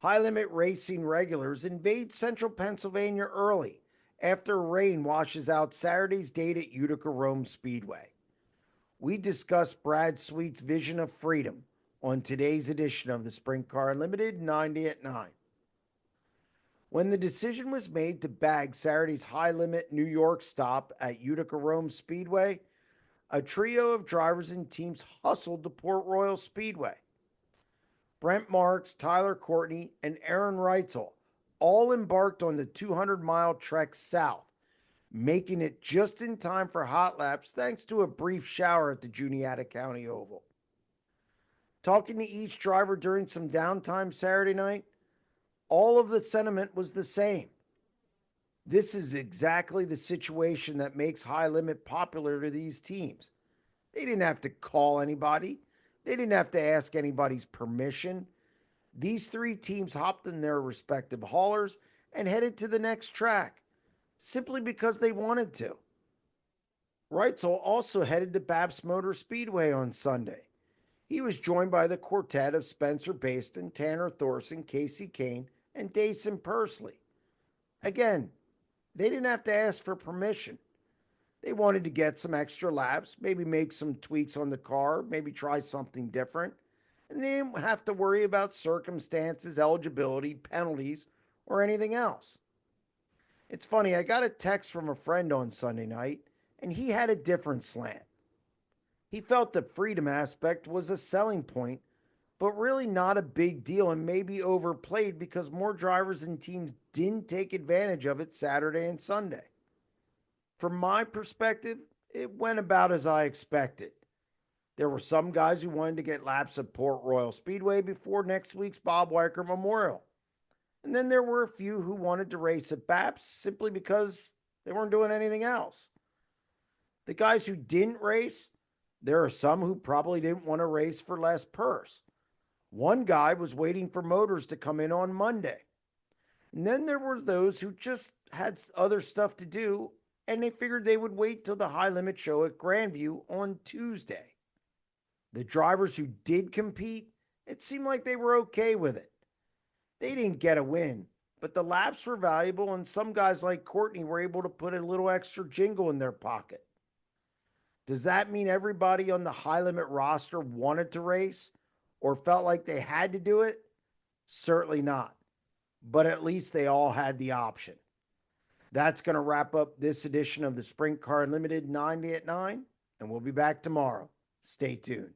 High limit racing regulars invade central Pennsylvania early after rain washes out Saturday's date at Utica Rome Speedway. We discuss Brad Sweet's vision of freedom on today's edition of the Sprint Car Unlimited 90 at 9. When the decision was made to bag Saturday's high limit New York stop at Utica Rome Speedway, a trio of drivers and teams hustled to Port Royal Speedway. Brent Marks, Tyler Courtney, and Aaron Reitzel all embarked on the 200-mile trek south, making it just in time for hot laps thanks to a brief shower at the Juniata County Oval. Talking to each driver during some downtime Saturday night, all of the sentiment was the same. This is exactly the situation that makes high limit popular to these teams. They didn't have to call anybody. They didn't have to ask anybody's permission. These three teams hopped in their respective haulers and headed to the next track simply because they wanted to. Reitzel also headed to Babs Motor Speedway on Sunday. He was joined by the quartet of Spencer Baston, Tanner Thorson, Casey Kane, and Dason Pursley. Again, they didn't have to ask for permission. They wanted to get some extra laps, maybe make some tweaks on the car, maybe try something different. And they didn't have to worry about circumstances, eligibility, penalties, or anything else. It's funny, I got a text from a friend on Sunday night, and he had a different slant. He felt the freedom aspect was a selling point, but really not a big deal and maybe overplayed because more drivers and teams didn't take advantage of it Saturday and Sunday. From my perspective, it went about as I expected. There were some guys who wanted to get laps at Port Royal Speedway before next week's Bob Weicker Memorial. And then there were a few who wanted to race at BAPS simply because they weren't doing anything else. The guys who didn't race, there are some who probably didn't want to race for less purse. One guy was waiting for motors to come in on Monday. And then there were those who just had other stuff to do and they figured they would wait till the high limit show at Grandview on Tuesday. The drivers who did compete, it seemed like they were okay with it. They didn't get a win, but the laps were valuable and some guys like Courtney were able to put a little extra jingle in their pocket. Does that mean everybody on the high limit roster wanted to race or felt like they had to do it? Certainly not. But at least they all had the option. That's going to wrap up this edition of the Sprint Car Unlimited 90 at 9, and we'll be back tomorrow. Stay tuned.